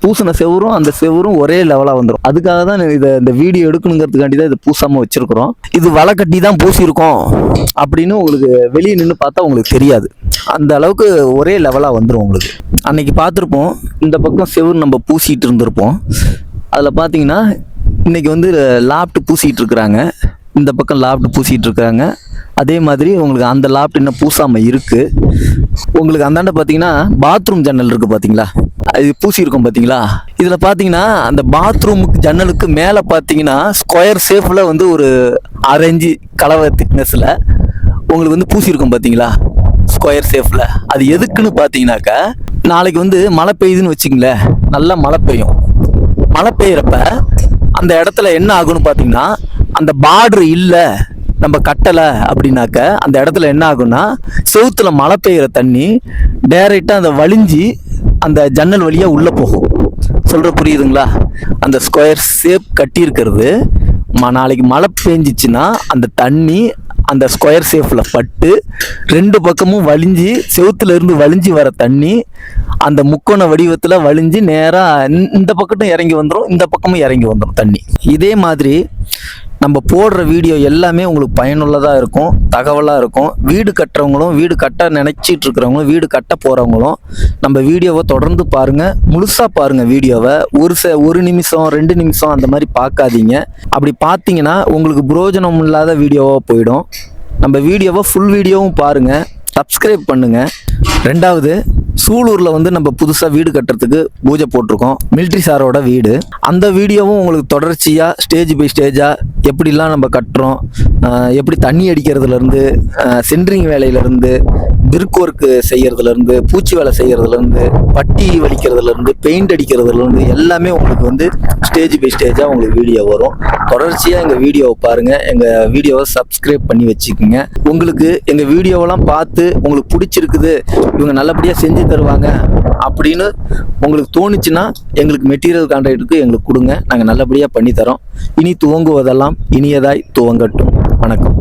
பூசின செவரும் அந்த செவரும் ஒரே லெவலா வந்துடும். அதுக்காக தான் இந்த வீடியோ எடுக்கணுங்கிறதுக்காண்டி தான் இதை பூசாம வச்சிருக்கிறோம். இது வலை கட்டி தான் பூசியிருக்கோம் அப்படின்னு உங்களுக்கு வெளியே நின்று பார்த்தா உங்களுக்கு தெரியாது. அந்த அளவுக்கு ஒரே லெவலா வந்துடும் உங்களுக்கு. அன்னைக்கு பார்த்துருப்போம், இந்த பக்கம் செவரு நம்ம பூசிட்டு இருந்திருப்போம். அதில் பார்த்தீங்கன்னா இன்னைக்கு வந்து லாப்ட் பூசிட்டு இருக்கிறாங்க, இந்த பக்கம் லாப்ட் பூசிட்டு இருக்காங்க. அதே மாதிரி உங்களுக்கு அந்த லாப்ட் இன்னும் பூசாமல் இருக்கு. உங்களுக்கு அந்தாண்ட பார்த்தீங்கன்னா பாத்ரூம் ஜன்னல் இருக்கு பார்த்தீங்களா, அது பூசியிருக்கோம் பார்த்தீங்களா. இதில் பார்த்தீங்கன்னா அந்த பாத்ரூமுக்கு ஜன்னலுக்கு மேலே பார்த்தீங்கன்னா ஸ்கொயர் ஷேப்பில் வந்து ஒரு 6 இன்ச்சு கலவை திக்னஸில் உங்களுக்கு வந்து பூசியிருக்கோம் பார்த்தீங்களா, ஸ்கொயர் ஷேப்பில். அது எதுக்குன்னு பார்த்தீங்கன்னாக்கா, நாளைக்கு வந்து மழை பெய்யுதுன்னு வச்சுங்களேன், நல்லா மழை பெய்யும். மழை பெய்யறப்ப அந்த இடத்துல என்ன ஆகும்னு பார்த்தீங்கன்னா, அந்த பார்டர் இல்லை நம்ம கட்டலை அப்படின்னாக்க அந்த இடத்துல என்ன ஆகும்னா, செவுத்துல மழை பெய்கிற தண்ணி டைரெக்டாக அந்த வலிஞ்சி அந்த ஜன்னல் வழியாக உள்ளே போகும். சொல்கிற புரியுதுங்களா? அந்த ஸ்கொயர் ஷேப் கட்டியிருக்கிறது நாளைக்கு மழை பெஞ்சிச்சுன்னா அந்த தண்ணி அந்த ஸ்கொயர் ஷேப்பில் பட்டு 2 பக்கமும் வலிஞ்சி, செவுத்துல இருந்து வலிஞ்சி வர தண்ணி அந்த முக்கோண வடிவத்தில் வலிஞ்சி நேராக இந்த பக்கட்டும் இறங்கி வந்துடும், இந்த பக்கமும் இறங்கி வந்துடும் தண்ணி. இதே மாதிரி நம்ம போடுற வீடியோ எல்லாமே உங்களுக்கு பயனுள்ளதாக இருக்கும், தகவலாக இருக்கும். வீடு கட்டுறவங்களும், வீடு கட்ட நினச்சிட்டு இருக்கிறவங்களும், வீடு கட்ட போகிறவங்களும் நம்ம வீடியோவை தொடர்ந்து பாருங்கள், முழுசாக பாருங்கள். வீடியோவை ஒரு நிமிஷம் 2 நிமிஷம் அந்த மாதிரி பார்க்காதீங்க. அப்படி பார்த்தீங்கன்னா உங்களுக்கு பிரயோஜனம் இல்லாத வீடியோவாக போயிடும். நம்ம வீடியோவை ஃபுல் வீடியோவும் பாருங்கள், சப்ஸ்கிரைப் பண்ணுங்கள். 2வது, சூலூரில் வந்து நம்ம புதுசாக வீடு கட்டுறதுக்கு பூஜை போட்டிருக்கோம், மிலிட்ரி சாரோட வீடு. அந்த வீடியோவும் உங்களுக்கு தொடர்ச்சியாக ஸ்டேஜ் பை ஸ்டேஜாக எப்படிலாம் நம்ம கட்டுறோம், எப்படி தண்ணி அடிக்கிறதுலேருந்து, சென்ட்ரிங் வேலையிலேருந்து, பிரிக் ஒர்க்கு செய்கிறதுலேருந்து, பூச்சி வேலை செய்கிறதுலேருந்து, பட்டி வலிக்கிறதுலேருந்து, பெயிண்ட் அடிக்கிறதுலேருந்து எல்லாமே உங்களுக்கு வந்து ஸ்டேஜ் பை ஸ்டேஜாக உங்களுக்கு வீடியோ வரும். தொடர்ச்சியாக எங்கள் வீடியோவை பாருங்கள், எங்கள் வீடியோவை சப்ஸ்கிரைப் பண்ணி வச்சுக்கோங்க. உங்களுக்கு எங்கள் வீடியோவெல்லாம் பார்த்து உங்களுக்கு பிடிச்சிருக்குது, இவங்க நல்லபடியாக செஞ்சு தருவாங்க அப்படின்னு உங்களுக்கு தோணுச்சுன்னா எங்களுக்கு மெட்டீரியல் கான்ட்ராக்டுக்கு எங்களுக்கு கொடுங்க, நாங்கள் நல்லபடியாக பண்ணித்தரோம். இனி துவங்குவதெல்லாம் இனியதாய் துவங்கட்டும். வணக்கம்.